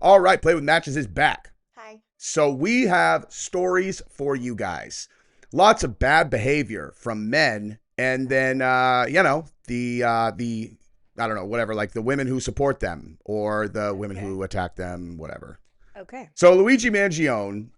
All right, Play with Matches is back. Hi. So we have stories for you guys. Lots of bad behavior from men, and then the I don't know, whatever, like the women who support them or the women who attack them, whatever. Okay. So Luigi Mangione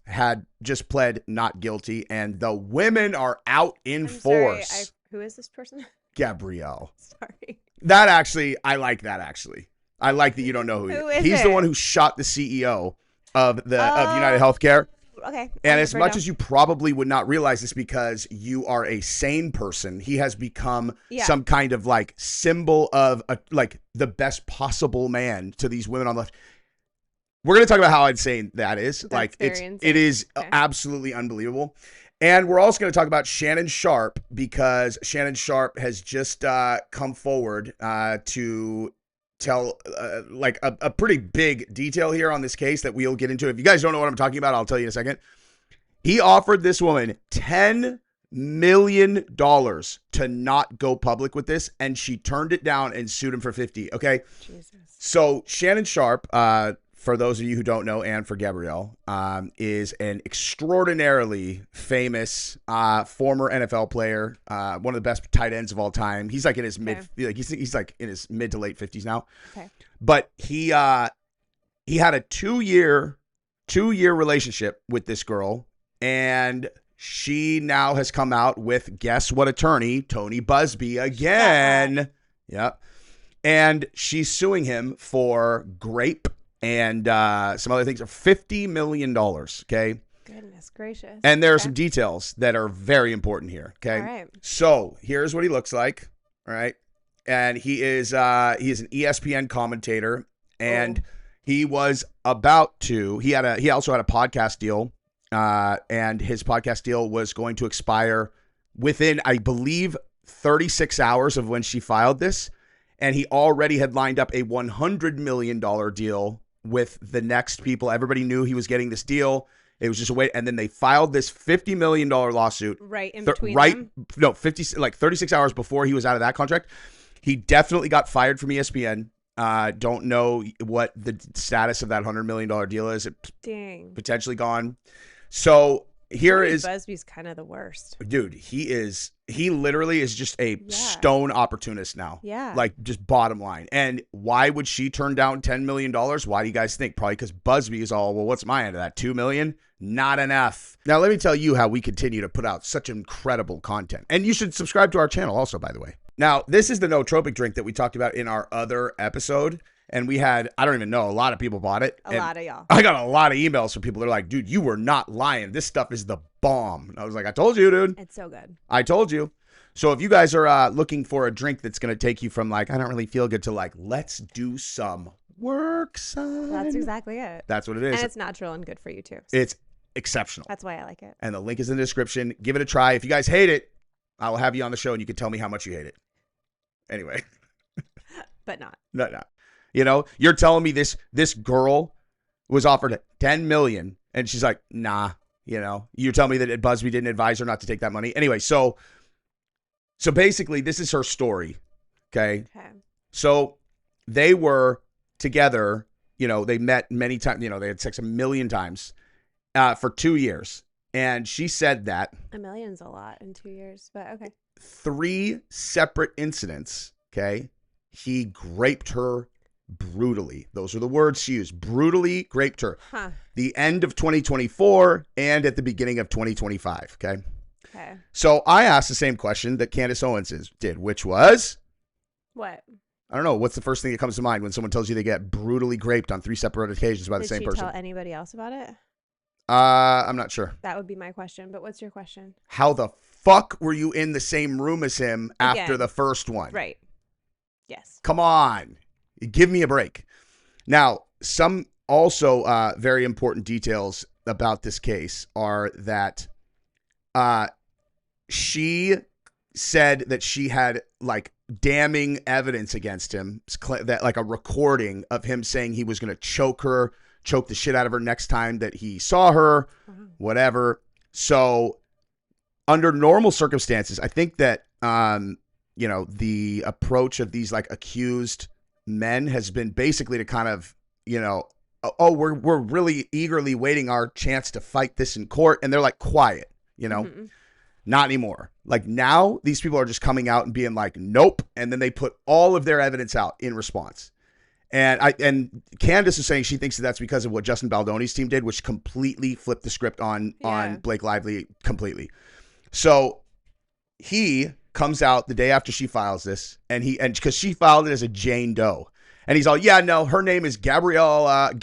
had just pled not guilty, and the women are out in I'm force. sorry. Who is this person? Gabrielle. Sorry. That actually, I like that actually. I like that you don't know Who is he's it? the one who shot the CEO of United Healthcare. Okay. And as much as you probably would not realize this because you are a sane person, he has become some kind of like symbol of like the best possible man to these women on the left. We're going to talk about how insane that is. That's like insane. it is absolutely unbelievable. And we're also going to talk about Shannon Sharpe because Shannon Sharpe has just come forward to tell like a pretty big detail here on this case that we'll get into. If you guys don't know what I'm talking about, I'll tell you in a second. He offered this woman $10 million to not go public with this, and she turned it down and sued him for 50. Okay. Jesus. So Shannon Sharpe, for those of you who don't know, and for Gabrielle, is an extraordinarily famous former NFL player, one of the best tight ends of all time. He's like in his he's like in his mid to late 50s now. Okay. But he had a two-year relationship with this girl, and she now has come out with guess what attorney? Tony Busby again. Yep. And she's suing him for rape and some other things, $50 million, okay? Goodness gracious. And there are some details that are very important here, okay? All right. So here's what he looks like, all right? And he is an ESPN commentator, and he was about to, he also had a podcast deal, and his podcast deal was going to expire within, I believe, 36 hours of when she filed this. And he already had lined up a $100 million deal with the next people. Everybody knew he was getting this deal. It was just a wait. And then they filed this $50 million lawsuit. Right in between them? No, 36 hours before he was out of that contract. He definitely got fired from ESPN. Don't know what the status of that $100 million deal is. Dang. Potentially gone. So here Tony is Busby's kind of the worst. Dude, he literally is just a stone opportunist now. Yeah. Like, just bottom line. And why would she turn down $10 million? Why do you guys think? Probably because Busby is all, well, what's my end of that? $2 million? Not enough. Now, let me tell you how we continue to put out such incredible content. And you should subscribe to our channel also, by the way. Now, this is the nootropic drink that we talked about in our other episode. And we had, I don't even know, a lot of people bought it. A lot of y'all. I got a lot of emails from people that are like, dude, you were not lying. This stuff is the bomb. And I was like, I told you, dude. It's so good. I told you. So if you guys are looking for a drink that's going to take you from like, I don't really feel good to like, let's do some work, son. That's exactly it. That's what it is. And it's natural and good for you too. It's exceptional. That's why I like it. And the link is in the description. Give it a try. If you guys hate it, I will have you on the show and you can tell me how much you hate it. Anyway. But not. No. You know, you're telling me this girl was offered $10 million and she's like, nah, you know, you're telling me that Busby didn't advise her not to take that money. Anyway, so basically this is her story. Okay. So they were together, you know, they met many times, you know, they had sex 1,000,000 times for 2 years. And she said that 1 million's a lot in 2 years, but okay. 3 separate incidents. Okay. He raped her brutally. Those are the words she used. Brutally raped her. Huh. The end of 2024 and at the beginning of 2025. Okay. Okay. So I asked the same question that Candace Owens did, which was, what? I don't know. What's the first thing that comes to mind when someone tells you they get brutally raped on 3 separate occasions by the same person? Did she tell anybody else about it? I'm not sure. That would be my question. But what's your question? How the fuck were you in the same room as him after the first one? Right. Yes. Come on. Give me a break. Now, some also very important details about this case are that she said that she had like damning evidence against him, that like a recording of him saying he was going to choke the shit out of her next time that he saw her, whatever. So under normal circumstances, I think that, you know, the approach of these like accused men has been basically to kind of you know, oh, we're really eagerly waiting our chance to fight this in court. And they're like, quiet, you know, not anymore. Like now these people are just coming out and being like, nope. And then they put all of their evidence out in response. And Candace is saying she thinks that's because of what Justin Baldoni's team did, which completely flipped the script on Blake Lively completely. So he comes out the day after she files this, and because she filed it as a Jane Doe, and he's all, yeah, no, her name is Gabriella,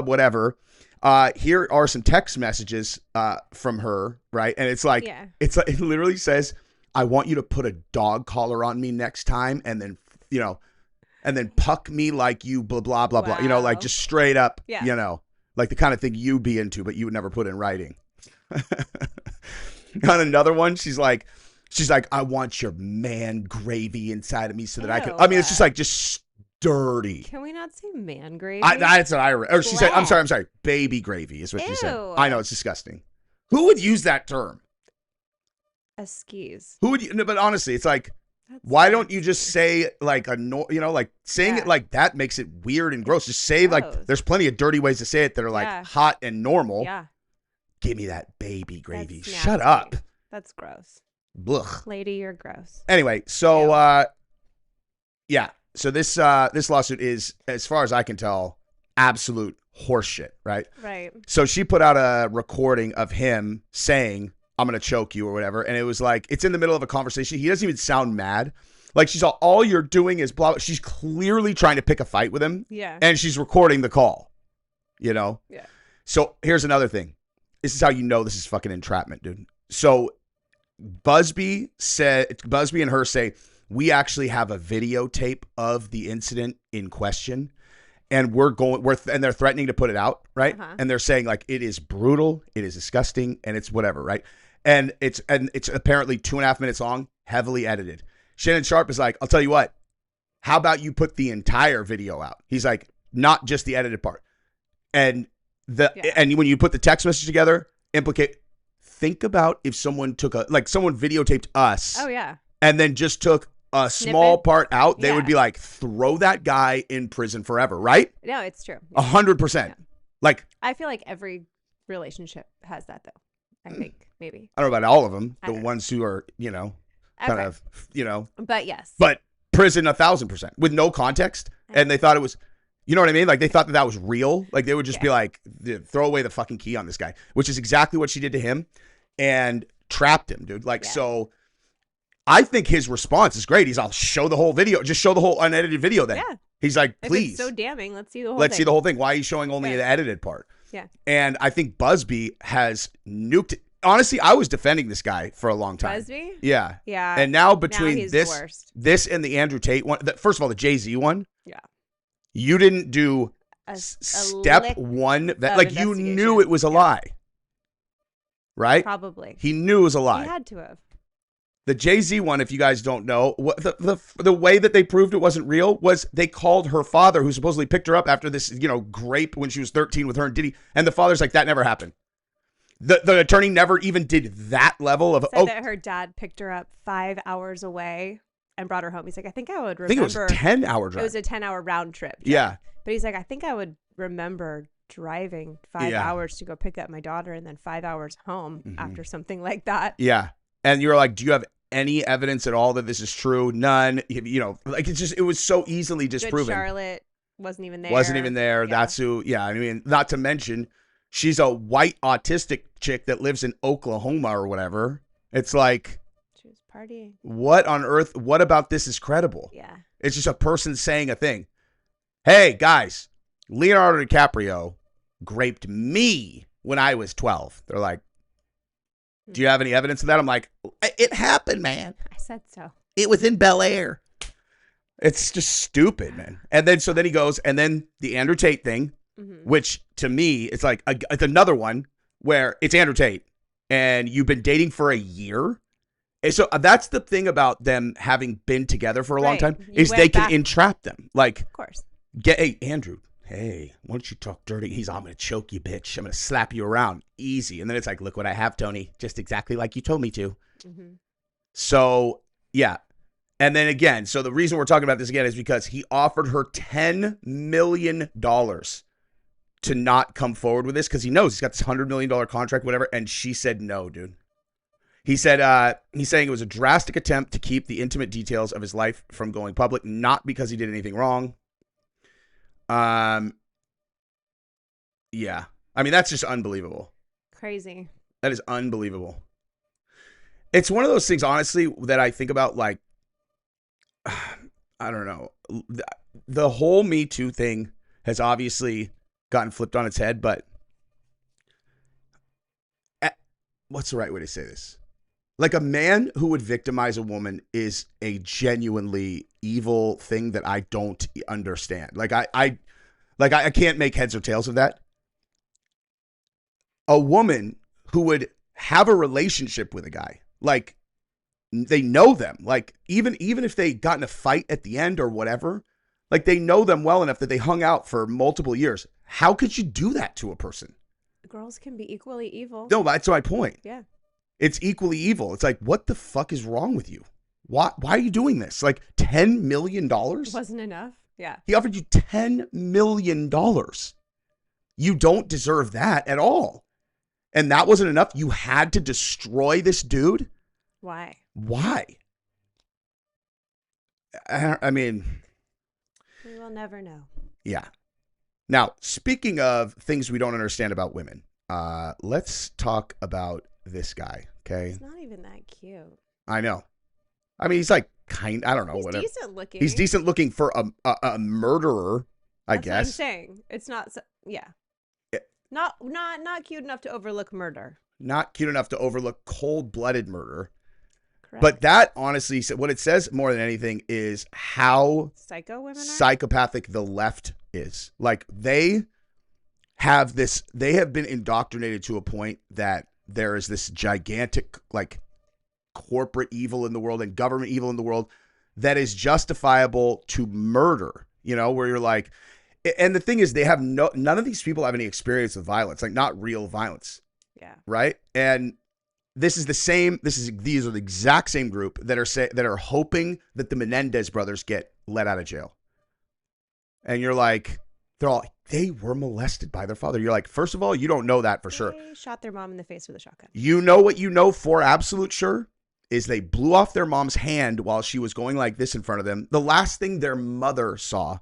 whatever. Here are some text messages from her, right? And it's like, it literally says, I want you to put a dog collar on me next time, and then, you know, and then puck me like you blah, blah, blah, blah. You know, like just straight up, you know, like the kind of thing you'd be into, but you would never put in writing. On another one, she's like, I want your man gravy inside of me so that I can, I mean, it's just like, just dirty. Can we not say man gravy? That's what I read. Or she said, I'm sorry, baby gravy is what she said. I know, it's disgusting. Who would use that term? A skis. Who would, no, but honestly, it's like, why don't you just say like you know, like saying it like that makes it weird and gross. Just say like, there's plenty of dirty ways to say it that are like hot and normal. Yeah. Give me that baby gravy. Shut up. That's gross. Blech. Lady, you're gross. Anyway, so so this lawsuit is, as far as I can tell, absolute horseshit, right? Right. So she put out a recording of him saying, I'm going to choke you or whatever. And it was like, it's in the middle of a conversation. He doesn't even sound mad. Like she's all you're doing is blah. She's clearly trying to pick a fight with him. Yeah. And she's recording the call, you know? Yeah. So here's another thing. This is how you know this is fucking entrapment, dude. So Busby and her say, we actually have a videotape of the incident in question. And and they're threatening to put it out, right? And they're saying like, it is brutal, it is disgusting, and it's whatever, right? And it's apparently 2.5 minutes long, heavily edited. Shannon Sharpe is like, I'll tell you what, how about you put the entire video out? He's like, not just the edited part. And and when you put the text message together, think about if someone someone videotaped us. Oh yeah. And then just took a small part out, they would be like, throw that guy in prison forever, right? No, it's true. 100%. Yeah. Like, I feel like every relationship has that, though. I think maybe. I don't know about all of them. The ones who are, you know, kind of, you know. But yes. But prison 1,000% with no context. And they thought it was, you know what I mean? Like they thought that was real. Like they would just be like, throw away the fucking key on this guy, which is exactly what she did to him and trapped him, dude. Like, so I think his response is great. I'll show the whole video. Just show the whole unedited video then. Yeah. He's like, please. If it's so damning, let's see the whole thing. Let's see the whole thing. Why are you showing only the edited part? Yeah. And I think Busby has nuked it. Honestly, I was defending this guy for a long time. Busby? Yeah. Yeah. And now between he's this and the Andrew Tate one, first of all, the Jay-Z one. Yeah. You didn't do step one. Like you knew it was a lie. Right? Probably. He knew it was a lie. He had to have. The Jay-Z one, if you guys don't know, the way that they proved it wasn't real was they called her father, who supposedly picked her up after this, you know, grape when she was 13 with her and Diddy, and the father's like, that never happened. The attorney never even did that level of. Said that her dad picked her up 5 hours away and brought her home. He's like, I think I would remember. I think it was a 10-hour drive. It was a 10-hour round trip. Yeah. But he's like, I think I would remember driving 5 hours to go pick up my daughter and then 5 hours home after something like that. Yeah. And you're like, do you have any evidence at all that this is true? None. You know, like it was so easily disproven. Good Charlotte wasn't even there. Yeah. That's who. Yeah. I mean, not to mention, she's a white autistic chick that lives in Oklahoma or whatever. It's like, she was partying. What on earth? What about this is credible? Yeah. It's just a person saying a thing. Hey guys, Leonardo DiCaprio graped me when I was 12. They're like, do you have any evidence of that? I'm like, it happened, man. I said so. It was in Bel Air. It's just stupid, man. And then, so then he goes, and then the Andrew Tate thing, which to me, it's like, it's another one where it's Andrew Tate and you've been dating for a year. And so that's the thing about them having been together for a long time is they can entrap them. Like, of course. Hey, Andrew. Hey, why don't you talk dirty? I'm going to choke you, bitch. I'm going to slap you around. Easy. And then it's like, look what I have, Tony. Just exactly like you told me to. So, yeah. And then again, so the reason we're talking about this again is because he offered her $10 million to not come forward with this because he knows he's got this $100 million contract, whatever. And she said no, dude. He said he's saying it was a drastic attempt to keep the intimate details of his life from going public, not because he did anything wrong. Yeah. I mean, that's just unbelievable. Crazy. That is unbelievable. It's one of those things, honestly, that I think about, like, I don't know. The whole Me Too thing has obviously gotten flipped on its head, but what's the right way to say this? Like, a man who would victimize a woman is a genuinely evil thing that I don't understand. Like, I can't make heads or tails of that. A woman who would have a relationship with a guy, like, they know them, like, even if they got in a fight at the end or whatever, like, they know them well enough that they hung out for multiple years. How could you do that to a person? Girls can be equally evil. No, that's my point. Yeah. It's equally evil. It's like, what the fuck is wrong with you? Why are you doing this? Like, $10 million? Wasn't enough? Yeah. He offered you $10 million. You don't deserve that at all. And that wasn't enough. You had to destroy this dude. Why? I mean, we will never know. Yeah. Now, speaking of things we don't understand about women, let's talk about this guy, okay? He's not even that cute. I know. I mean, he's like I don't know, he's whatever. Decent looking. He's decent looking for a murderer, I That's guess. What I'm saying. It's not, yeah. Not cute enough to overlook murder. Not cute enough to overlook cold-blooded murder. Correct. But that, honestly, what it says more than anything is how psycho women are? Psychopathic the left is. Like, they have been indoctrinated to a point that there is this gigantic, like, corporate evil in the world and government evil in the world that is justifiable to murder, you know, where you're like, and the thing is, they have none of these people have any experience with violence, like, not real violence. Yeah. Right. And these are the exact same group that are hoping that the Menendez brothers get let out of jail. And you're like, they were molested by their father. You're like, first of all, you don't know that for sure. They shot their mom in the face with a shotgun. You know what you know for absolute sure is they blew off their mom's hand while she was going like this in front of them. The last thing their mother saw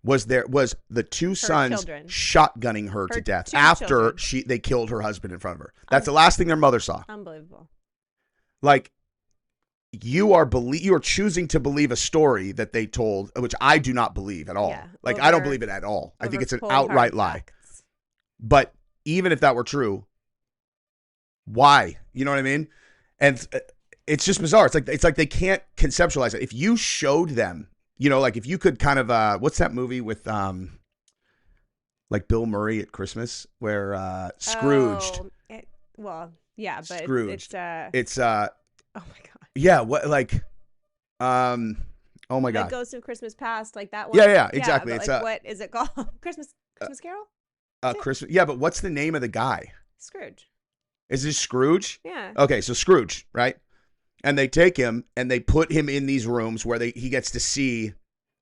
was the two sons shotgunning her to death after they killed her husband in front of her. That's the last thing their mother saw. Unbelievable. Like, you are choosing to believe a story that they told, which I do not believe at all. Yeah, like, I don't believe it at all. I think it's an outright lie. But even if that were true, why? You know what I mean? And it's just bizarre. It's like they can't conceptualize it. If you showed them, you know, like, if you could kind of, what's that movie with, like, Bill Murray at Christmas where Scrooged? Yeah, but Scrooged. It's oh my god. Yeah, what, like, oh my god. Like Ghost of Christmas Past, like that one. Yeah, exactly. Yeah, it's like, what is it called? Christmas Carol? Christmas. Yeah, but what's the name of the guy? Scrooge. Is this Scrooge? Yeah. Okay, so Scrooge, right? And they take him and they put him in these rooms where he gets to see,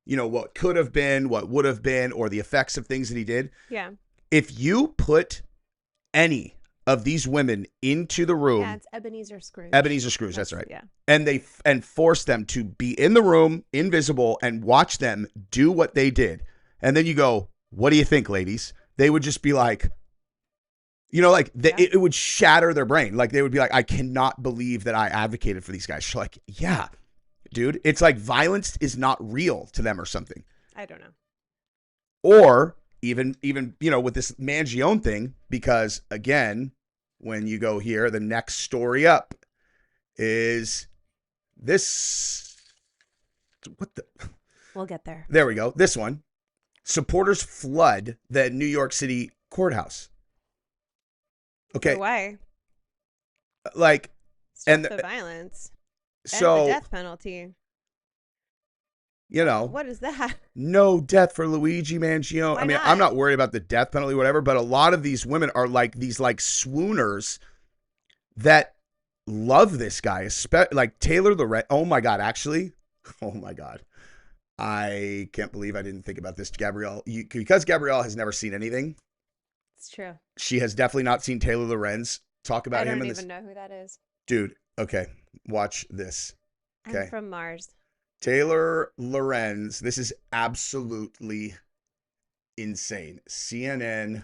you know, what could have been, what would have been, or the effects of things that he did. Yeah. If you put any of these women into the room. Yeah, it's Ebenezer Scrooge. Ebenezer Scrooge, that's right. Yeah. And force them to be in the room, invisible, and watch them do what they did. And then you go, what do you think, ladies? They would just be like, you know, like, it would shatter their brain. Like, they would be like, I cannot believe that I advocated for these guys. You're like, yeah, dude. It's like violence is not real to them or something. I don't know. Or even, you know, with this Mangione thing, because, again, when you go here, the next story up is this. What the? We'll get there. There we go. This one. Supporters flood the New York City courthouse. Okay. Why? Like, stop the violence. So and the death penalty. You know, what is that? No death for Luigi Mangione. I mean, I'm not worried about the death penalty, whatever, but a lot of these women are like these like swooners that love this guy, like Taylor the Red. Oh my God, actually, Oh my God. I can't believe I didn't think about this. Gabrielle, because Gabrielle has never seen anything. It's true. She has definitely not seen Taylor Lorenz talk about him. I don't even know who that is. Dude, okay. Watch this. Okay. I'm from Mars. Taylor Lorenz. This is absolutely insane. CNN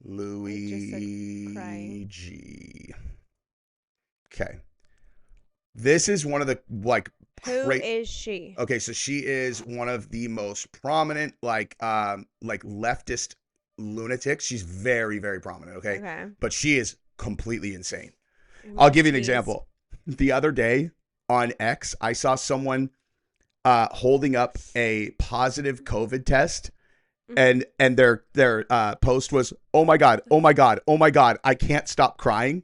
Luigi. Okay. This is one of the Who is she? Okay, so she is one of the most prominent leftist lunatics. She's very, very prominent, okay? But she is completely insane. I'll give you an example. The other day on X, I saw someone holding up a positive COVID test, and their post was, "Oh my God, oh my God, oh my God, I can't stop crying."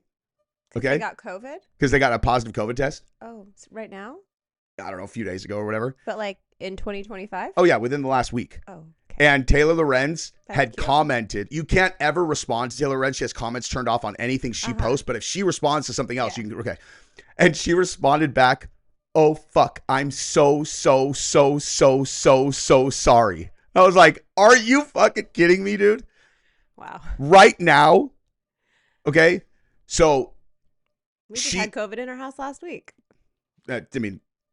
Okay, they got COVID because they got a positive COVID test. Oh, right now? I don't know, a few days ago or whatever. But like in 2025? Oh yeah, within the last week. Oh, okay. And Taylor Lorenz had commented. You can't ever respond to Taylor Lorenz. She has comments turned off on anything she posts. But if she responds to something else, you can, okay. And she responded back, "Oh, fuck. I'm so sorry." I was like, are you fucking kidding me, dude? Wow. Right now. Okay. So we just had COVID in our house last week.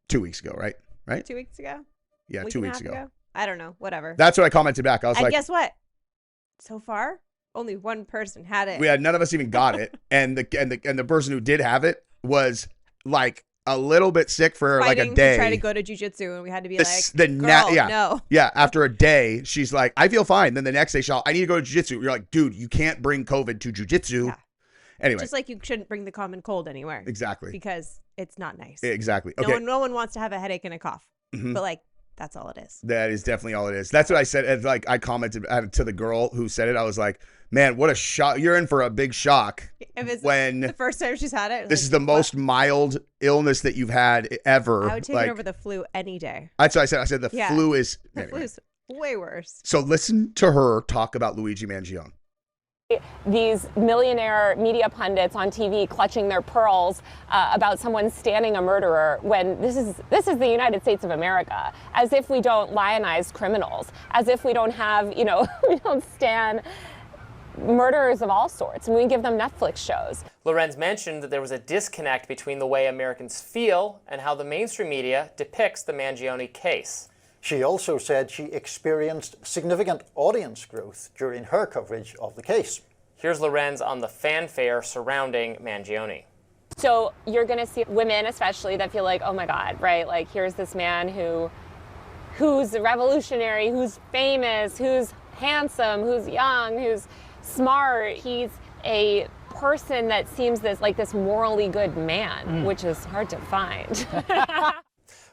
2 weeks ago, right? 2 weeks ago? Yeah, 2 weeks ago. I don't know. Whatever. That's what I commented back. I was like, guess what? So far, only one person had it. None of us even got it, and the person who did have it was like a little bit sick for like a day. To try to go to jiu-jitsu, and we had to be no. Yeah, after a day, she's like, "I feel fine." Then the next day, I need to go to jiu-jitsu. You're like, dude, you can't bring COVID to jiu-jitsu. Yeah. Anyway, just like you shouldn't bring the common cold anywhere. Exactly. Because it's not nice. Exactly. Okay. No one wants to have a headache and a cough. But that's all it is. That is definitely all it is. That's what I said. And I commented to the girl who said it. I was like, man, what a shock. You're in for a big shock. If it's the first time she's had it. This is the most mild illness that you've had ever. I would take it over the flu any day. That's what I said. I said the flu is. The flu is way worse. So listen to her talk about Luigi Mangione. These millionaire media pundits on TV clutching their pearls about someone standing a murderer when this is the United States of America, as if we don't lionize criminals, as if we don't have, we don't stand murderers of all sorts, and we give them Netflix shows. Lorenz mentioned that there was a disconnect between the way Americans feel and how the mainstream media depicts the Mangione case. She also said she experienced significant audience growth during her coverage of the case. Here's Lorenz on the fanfare surrounding Mangione. So you're going to see women especially that feel like, oh my God, right? Like here's this man who's revolutionary, who's famous, who's handsome, who's young, who's smart. He's a person that seems this morally good man, which is hard to find.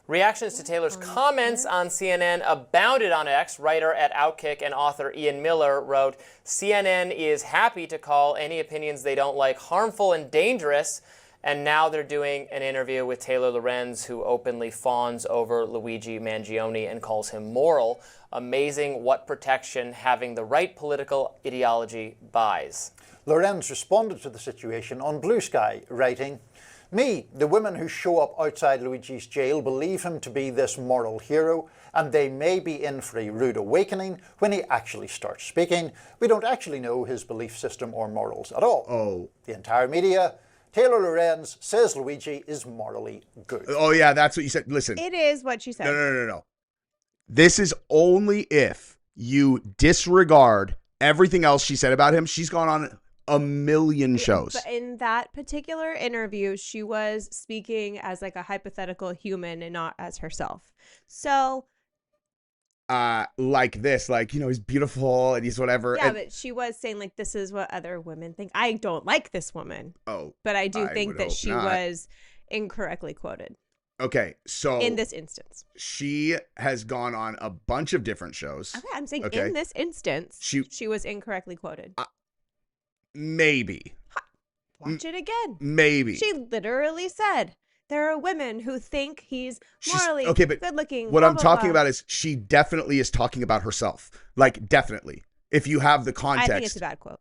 Reactions to Taylor's comments on CNN abounded on X. Writer at Outkick and author Ian Miller wrote, CNN is happy to call any opinions they don't like harmful and dangerous, and now they're doing an interview with Taylor Lorenz, who openly fawns over Luigi Mangione and calls him moral. Amazing what protection having the right political ideology buys. Lorenz responded to the situation on Blue Sky, writing, "Me, the women who show up outside Luigi's jail believe him to be this moral hero, and they may be in for a rude awakening when he actually starts speaking. We don't actually know his belief system or morals at all." Oh. The entire media, Taylor Lorenz says Luigi is morally good. Oh yeah, that's what you said. Listen. It is what she said. No. This is only if you disregard everything else she said about him. She's gone on a million shows. But in that particular interview, she was speaking as like a hypothetical human and not as herself. So like this, he's beautiful and he's whatever. Yeah, but she was saying this is what other women think. I don't like this woman. Oh. But I do think that she was incorrectly quoted. Okay, so in this instance, she has gone on a bunch of different shows. Okay, I'm saying in this instance, she was incorrectly quoted. Maybe. Watch it again. Maybe. She literally said, there are women who think he's morally good looking. What I'm talking about is she definitely is talking about herself. Definitely. If you have the context. I think it's a bad quote.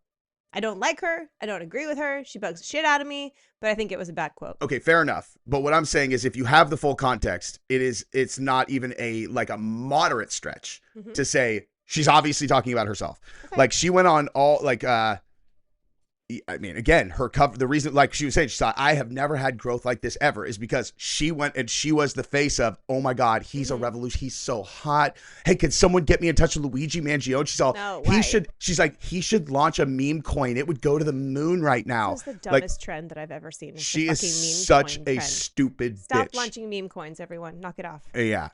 I don't like her. I don't agree with her. She bugs the shit out of me, but I think it was a bad quote. Okay, fair enough. But what I'm saying is if you have the full context, it's not even a moderate stretch to say she's obviously talking about herself. Okay. Like she went on all I mean, again, her cover, the reason, like she was saying, she thought, I have never had growth like this ever, is because she went and she was the face of, oh my God, he's a revolution. He's so hot. Hey, can someone get me in touch with Luigi Mangione? She's all, No, she's like, he should launch a meme coin. It would go to the moon right now. This is the dumbest trend that I've ever seen. She the is fucking meme such coin a trend. stupid Stop bitch. launching meme coins, everyone. Knock it off. Yeah.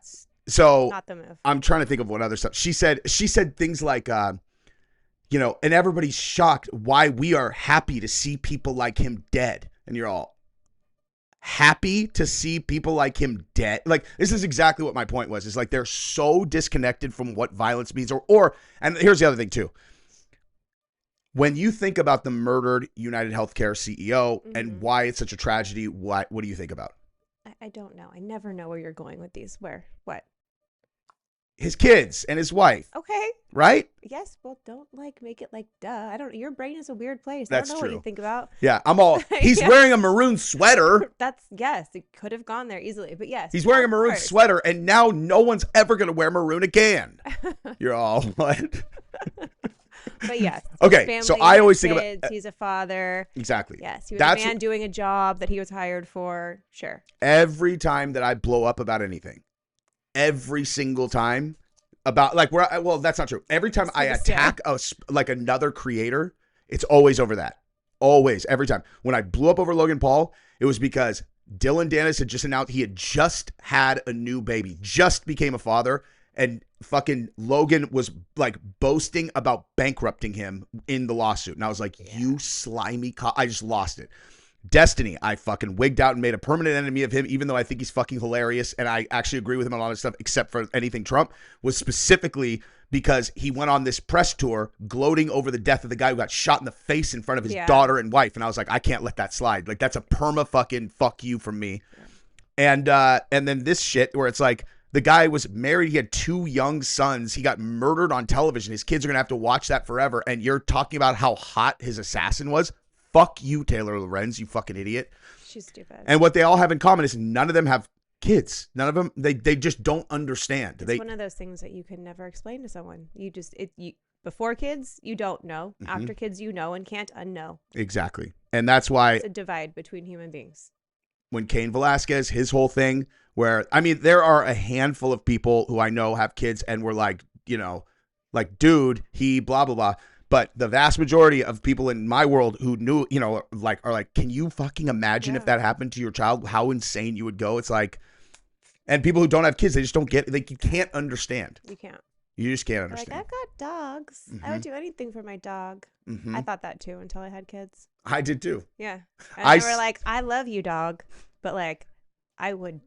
So Not the move. I'm trying to think of what other stuff. She said things like, you know, and everybody's shocked why we are happy to see people like him dead. And you're all happy to see people like him dead. Like, this is exactly what my point was. Is like, they're so disconnected from what violence means and here's the other thing too. When you think about the murdered United Healthcare CEO and why it's such a tragedy, what do you think about? I don't know. I never know where you're going with these. Where? What? His kids and his wife. Okay. Right? Yes. Well, don't make it like duh. I don't. Your brain is a weird place. That's I don't know true. what you think about. Yeah, I'm all. He's Yeah. wearing a maroon sweater. Yes. It could have gone there easily, but yes. He's wearing a of maroon course. sweater, and now no one's ever gonna wear maroon again. You're all what? But yes. Okay, family, so I always think about kids, he's a father. exactly. Yes, he was That's a man doing a job that he was hired for. Sure. every time that I blow up about anything, every single time. About well, that's not true. Every time I attack another creator, it's always over that. Always, every time. When I blew up over Logan Paul, it was because Dylan Dennis had just announced he had just had a new baby, just became a father, and fucking Logan was like boasting about bankrupting him in the lawsuit. And I was like, you slimy I just lost it. Destiny, I fucking wigged out and made a permanent enemy of him, even though I think he's fucking hilarious and I actually agree with him on a lot of stuff except for anything Trump, was specifically because he went on this press tour gloating over the death of the guy who got shot in the face in front of his daughter and wife. And I was like, I can't let that slide. Like, that's a perma fucking fuck you from me. And then this shit where it's like, the guy was married. He had 2 young sons. He got murdered on television. His kids are going to have to watch that forever. And you're talking about how hot his assassin was. Fuck you, Taylor Lorenz, you fucking idiot. She's stupid. And what they all have in common is none of them have kids. None of them, they just don't understand. It's one of those things that you can never explain to someone. Before kids, you don't know. After kids, you know and can't unknow. Exactly. And that's why it's a divide between human beings. When Cain Velasquez, his whole thing, where, I mean, there are a handful of people who I know have kids and were like, you know, like, dude, he blah, blah, blah. But the vast majority of people in my world who knew, you know, like, are like, can you fucking imagine if that happened to your child, how insane you would go? It's like, and people who don't have kids, they just don't get, like, you can't understand. You can't. You just can't understand. Like, I've got dogs. I would do anything for my dog. I thought that too until I had kids. I did too. Yeah. And they were like, I love you, dog. But like, I would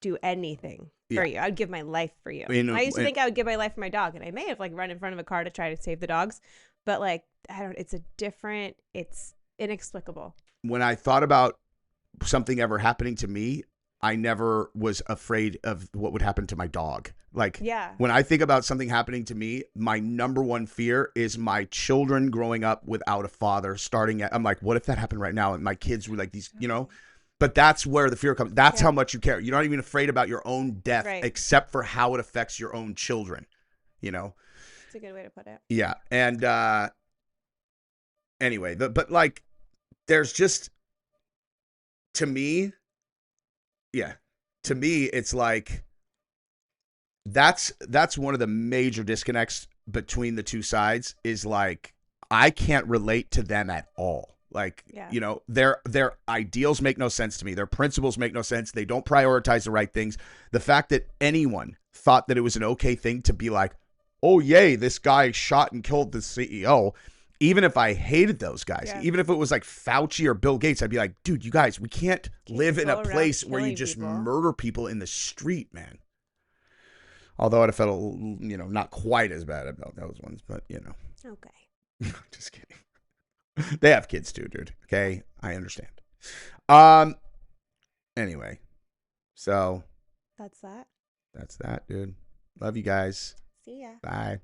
do anything for you. I would give my life for you. I used to think I would give my life for my dog, and I may have like run in front of a car to try to save the dogs, but like, it's inexplicable. When I thought about something ever happening to me, I never was afraid of what would happen to my dog. Like, when I think about something happening to me, my number one fear is my children growing up without a father. I'm like, what if that happened right now? And my kids were like these, you know. But that's where the fear comes. That's how much you care. You're not even afraid about your own death, except for how it affects your own children, you know? It's a good way to put it. Yeah. And anyway, but like, there's just, to me, it's like, that's one of the major disconnects between the two sides is like, I can't relate to them at all. Like, you know, their ideals make no sense to me. Their principles make no sense. They don't prioritize the right things. The fact that anyone thought that it was an okay thing to be like, oh, yay, this guy shot and killed the CEO. Even if I hated those guys, even if it was like Fauci or Bill Gates, I'd be like, dude, you guys, we can't live in a place where you just murder people in the street, man. Although I'd have felt, you know, not quite as bad about those ones, but, you know. Okay. Just kidding. They have kids too, dude. Okay, I understand. Anyway, so that's that, dude. Love you guys. See ya. Bye.